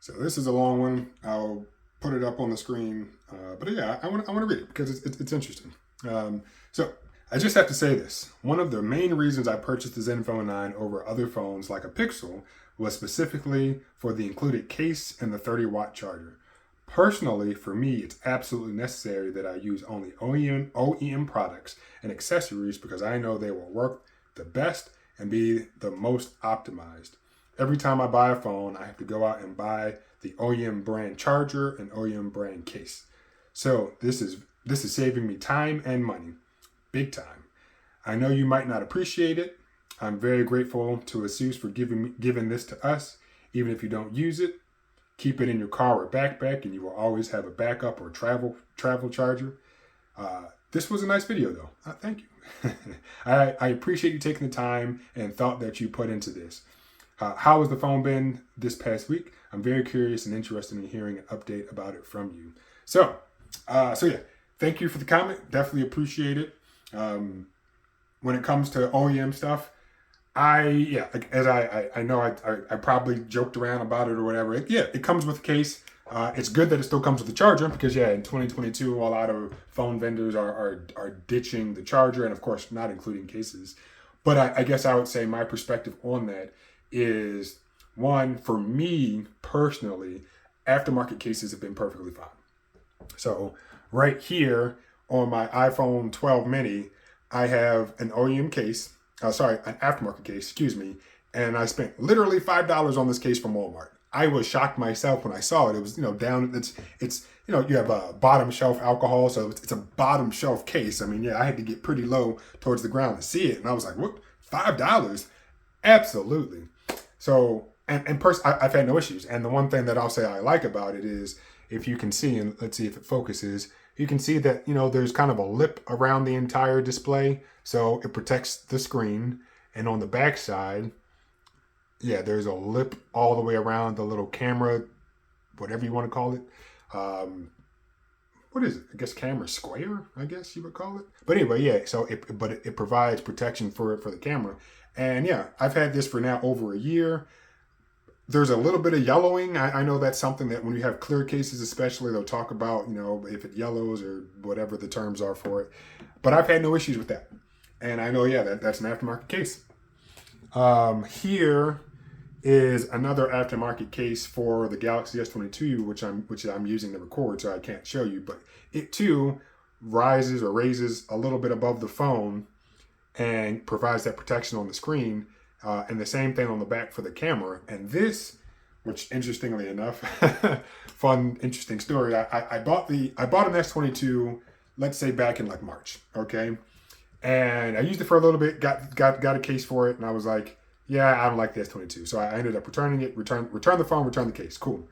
So this is a long one. I'll put it up on the screen. But yeah, I want to read it because it's interesting. So I just have to say this. One of the main reasons I purchased the Zenfone 9 over other phones like a Pixel was specifically for the included case and the 30-watt charger. Personally, for me, it's absolutely necessary that I use only OEM products and accessories because I know they will work the best and be the most optimized. Every time I buy a phone, I have to go out and buy the OEM brand charger and OEM brand case. So this is saving me time and money, big time. I know you might not appreciate it. I'm very grateful to ASUS for giving this to us. Even if you don't use it, keep it in your car or backpack, and you will always have a backup or travel charger. This was a nice video, though. Thank you. I appreciate you taking the time and thought that you put into this. How has the phone been this past week? I'm very curious and interested in hearing an update about it from you. So yeah, thank you for the comment. Definitely appreciate it. When it comes to OEM stuff, I know I probably joked around about it or whatever. It comes with a case. It's good that it still comes with a charger because in 2022, a lot of phone vendors are ditching the charger and of course not including cases. But I guess I would say my perspective on that is, one, for me personally, aftermarket cases have been perfectly fine. So right here on my iPhone 12 mini, I have an OEM case, an aftermarket case, excuse me, and I spent literally $5 on this case from Walmart. I was shocked myself when I saw it. It was, down, it's you have a bottom shelf alcohol, so it's a bottom shelf case. I mean, I had to get pretty low towards the ground to see it. And I was like, what, $5? Absolutely. So, I've had no issues. And the one thing that I'll say I like about it is, if you can see, and let's see if it focuses, you can see that, there's kind of a lip around the entire display. So it protects the screen. And on the back side, there's a lip all the way around the little camera, whatever you want to call it. What is it? I guess camera square, I guess you would call it. But anyway, so it provides protection for the camera. And I've had this for now over a year. There's a little bit of yellowing. I know that's something that when you have clear cases especially, they'll talk about, if it yellows or whatever the terms are for it. But I've had no issues with that. And I know, that's an aftermarket case. Here is another aftermarket case for the Galaxy S22, which I'm using to record, so I can't show you. But it too rises or raises a little bit above the phone and provides that protection on the screen. And the same thing on the back for the camera. And this, which interestingly enough, interesting story. I bought an S22, let's say back in like March, okay? And I used it for a little bit, got a case for it, and I was like, I don't like the S22. So I ended up returning it, return the phone, return the case. Cool.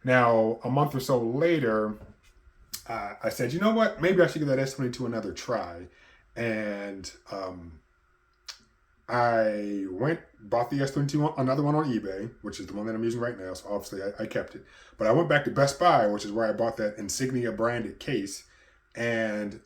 Now, a month or so later, I said, you know what? Maybe I should give that S22 another try. And I bought the S22, another one on eBay, which is the one that I'm using right now. So obviously I kept it. But I went back to Best Buy, which is where I bought that Insignia branded case. And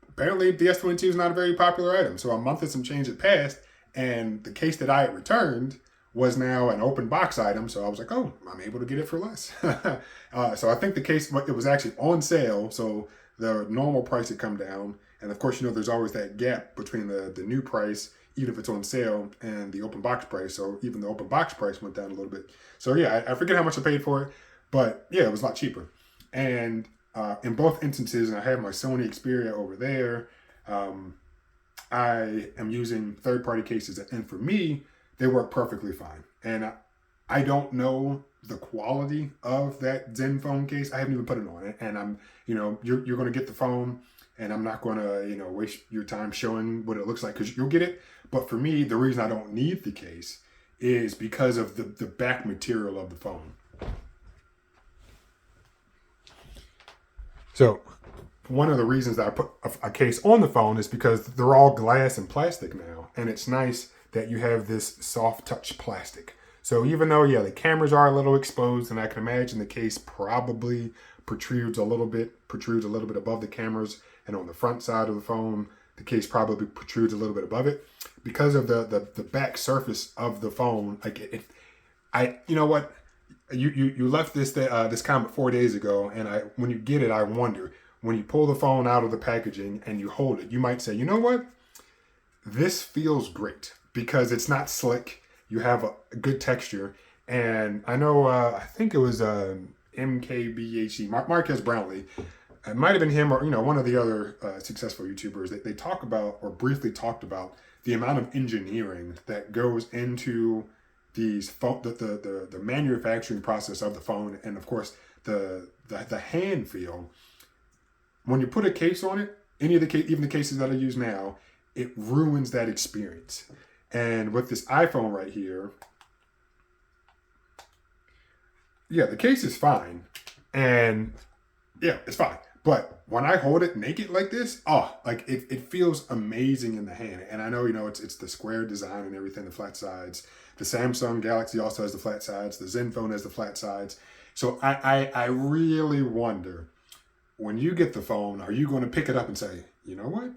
apparently the S22 is not a very popular item. So a month and some change had passed, and the case that I had returned was now an open box item. So I was like, oh, I'm able to get it for less. So I think the case, it was actually on sale. So the normal price had come down. And of course, there's always that gap between the new price, even if it's on sale, and the open box price. So even the open box price went down a little bit. So I forget how much I paid for it, but it was a lot cheaper. And in both instances, and I have my Sony Xperia over there, I am using third-party cases, and for me, they work perfectly fine. And I don't know the quality of that Zenfone case. I haven't even put it on, and I'm, you're going to get the phone, and I'm not going to, waste your time showing what it looks like because you'll get it. But for me, the reason I don't need the case is because of the back material of the phone. So one of the reasons that I put a case on the phone is because they're all glass and plastic now. And it's nice that you have this soft touch plastic. So even though, the cameras are a little exposed, and I can imagine the case probably protrudes a little bit above the cameras, and on the front side of the phone, the case probably protrudes a little bit above it. Because of the back surface of the phone, you know what? you left this comment 4 days ago, and when you get it, I wonder, when you pull the phone out of the packaging and you hold it, you might say, you know what, this feels great because it's not slick. You have a good texture, and I know I think it was MKBHE Marquez Brownlee. It might have been him or one of the other successful YouTubers that they talk about or briefly talked about the amount of engineering that goes into these phone, the manufacturing process of the phone, and of course the hand feel. When you put a case on it, even the cases that I use now, it ruins that experience. And with this iPhone right here, yeah, the case is fine, and yeah, it's fine. But when I hold it naked like this, like it feels amazing in the hand. And I know, it's the square design and everything, the flat sides. The Samsung Galaxy also has the flat sides. The Zen phone has the flat sides. So I really wonder, when you get the phone, are you going to pick it up and say, you know what?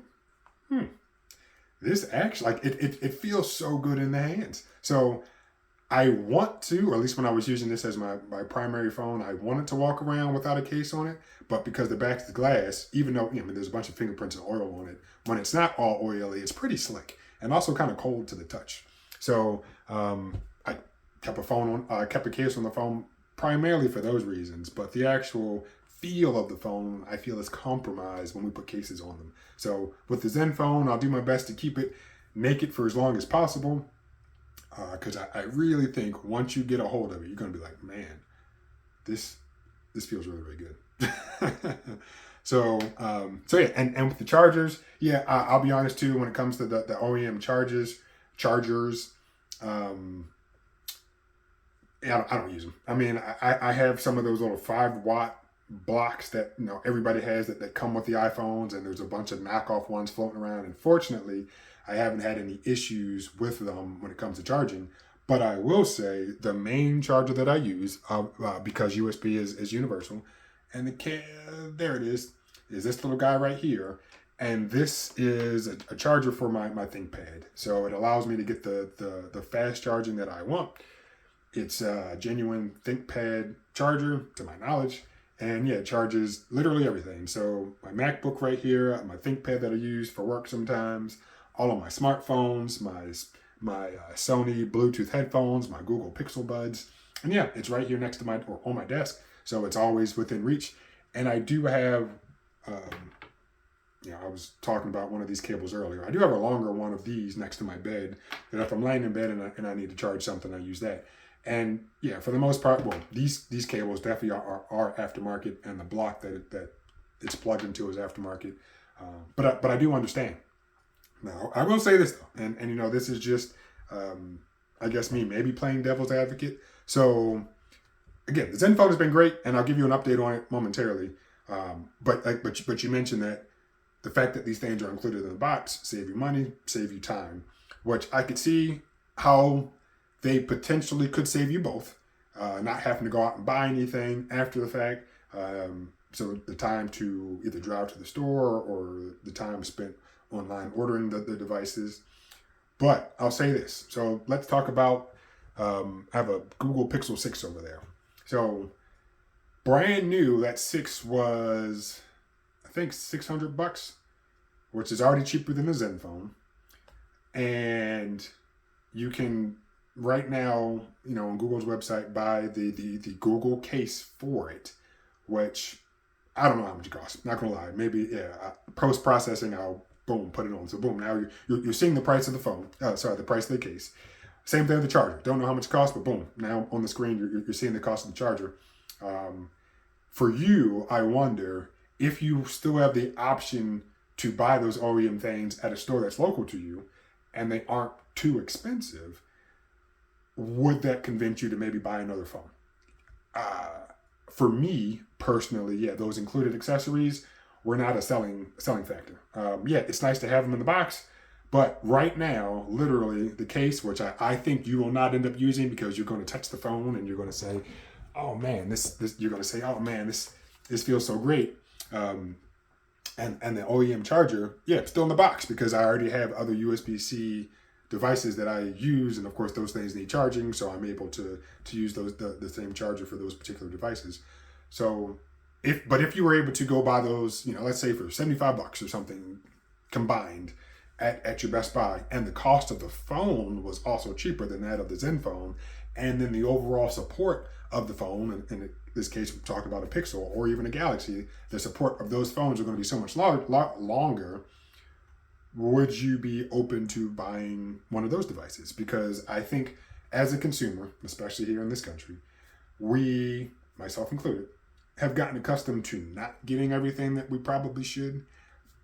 This actually, like, it feels so good in the hands. So I want to, or at least when I was using this as my primary phone, I wanted to walk around without a case on it. But because the back is glass, even though there's a bunch of fingerprints and oil on it, when it's not all oily, it's pretty slick and also kind of cold to the touch. So I kept a case on the phone primarily for those reasons. But the actual feel of the phone, I feel, is compromised when we put cases on them. So with the Zen phone, I'll do my best to keep it naked for as long as possible. Because I really think once you get a hold of it, you're going to be like, man, this feels really, really good. So yeah, and with the chargers, yeah, I'll be honest too, when it comes to the OEM chargers, yeah, I don't use them. I mean, I have some of those little 5-watt blocks that everybody has that come with the iPhones, and there's a bunch of knockoff ones floating around. And fortunately, I haven't had any issues with them when it comes to charging. But I will say the main charger that I use, because USB is universal, and there it is this little guy right here. And this is a charger for my ThinkPad. So it allows me to get the fast charging that I want. It's a genuine ThinkPad charger, to my knowledge. And yeah, it charges literally everything. So my MacBook right here, my ThinkPad that I use for work sometimes, all of my smartphones, my Sony Bluetooth headphones, my Google Pixel Buds. And yeah, it's right here next to on my desk. So it's always within reach. And I do have, I was talking about one of these cables earlier. I do have a longer one of these next to my bed that if I'm laying in bed and I need to charge something, I use that. And yeah, for the most part, well, these cables definitely are aftermarket, and the block that it's plugged into is aftermarket. But I do understand. Now, I will say this though, and this is just, I guess me maybe playing devil's advocate. So again, the Zen phone has been great, and I'll give you an update on it momentarily. But you mentioned that the fact that these things are included in the box save you money, save you time, which I could see how they potentially could save you both, not having to go out and buy anything after the fact. So the time to either drive to the store or the time spent online ordering the devices. But I'll say this. So let's talk about, I have a Google Pixel 6 over there. So brand new, that 6 was, I think, $600, which is already cheaper than the Zen phone. And you can right now, on Google's website, buy the Google case for it, which I don't know how much it costs. Not gonna lie, maybe post processing, I'll put it on. So boom, now you're seeing the price of the phone. The price of the case. Same thing with the charger. Don't know how much it costs, but boom, now on the screen you're seeing the cost of the charger. For you, I wonder if you still have the option to buy those OEM things at a store that's local to you, and they aren't too expensive. Would that convince you to maybe buy another phone? For me personally, yeah, those included accessories were not a selling factor. It's nice to have them in the box, but right now, literally the case, which I think you will not end up using because you're going to touch the phone and you're going to say, oh man, this you're going to say, oh man, this feels so great. And the OEM charger, yeah, it's still in the box because I already have other USB-C devices that I use, and of course those things need charging, so I'm able to use the same charger for those particular devices. So if you were able to go buy those, let's say for $75 or something combined at your Best Buy, and the cost of the phone was also cheaper than that of the Zenfone, and then the overall support of the phone, and in this case we're talking about a Pixel or even a Galaxy, the support of those phones are going to be so much longer, would you be open to buying one of those devices? Because I think as a consumer, especially here in this country, we, myself included, have gotten accustomed to not getting everything that we probably should,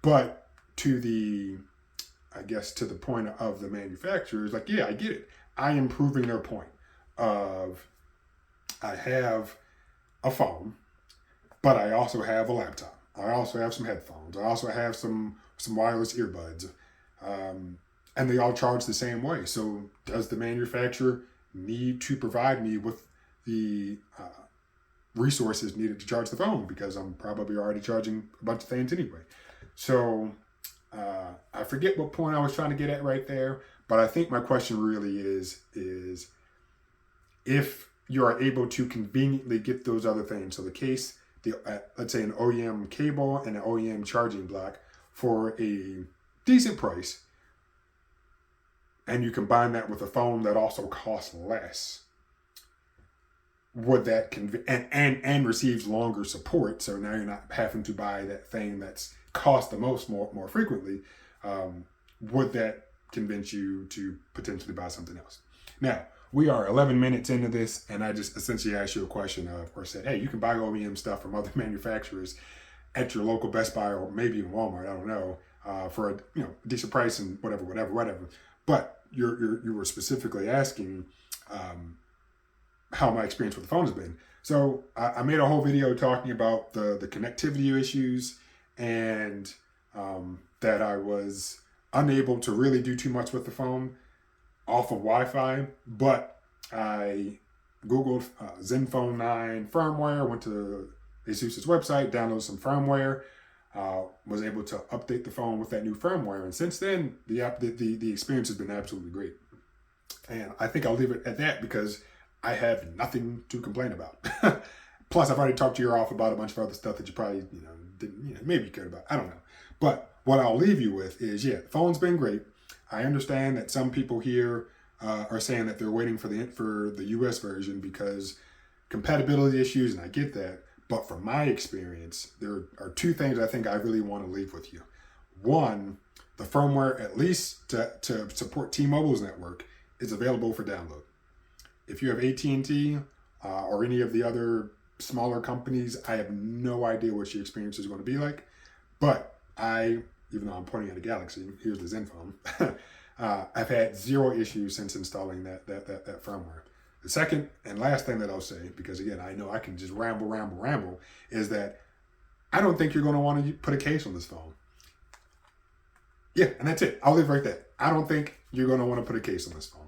but to the point of the manufacturers, like, yeah, I get it. I am proving their point of, I have a phone, but I also have a laptop. I also have some headphones. I also have some wireless earbuds. And they all charge the same way. So does the manufacturer need to provide me with the resources needed to charge the phone? Because I'm probably already charging a bunch of things anyway. So I forget what point I was trying to get at right there, but I think my question really is if you are able to conveniently get those other things. So the case, let's say an OEM cable and an OEM charging block for a decent price, and you combine that with a phone that also costs less, would that and receives longer support, so now you're not having to buy that thing that's cost the most more frequently, would that convince you to potentially buy something else? Now, we are 11 minutes into this, and I just essentially asked you a question or said, hey, you can buy OEM stuff from other manufacturers at your local Best Buy or maybe even Walmart, I don't know, for a decent price and whatever. But you were specifically asking how my experience with the phone has been. So I made a whole video talking about the connectivity issues and that I was unable to really do too much with the phone off of Wi-Fi, but I Googled Zenfone 9 firmware, went to ASUS's website, downloaded some firmware, was able to update the phone with that new firmware, and since then the experience has been absolutely great. And I think I'll leave it at that because I have nothing to complain about. Plus, I've already talked your ear off about a bunch of other stuff that you probably didn't maybe cared about. I don't know. But what I'll leave you with is, the phone's been great. I understand that some people here are saying that they're waiting for the US version because compatibility issues, and I get that. But from my experience, there are two things I think I really want to leave with you. One, the firmware, at least to support T-Mobile's network, is available for download. If you have AT&T or any of the other smaller companies, I have no idea what your experience is going to be like. But even though I'm pointing at a Galaxy, here's the Zenfone, I've had zero issues since installing that firmware. The second and last thing that I'll say, because again, I know I can just ramble, is that I don't think you're going to want to put a case on this phone. Yeah, and that's it. I'll leave right there. I don't think you're going to want to put a case on this phone.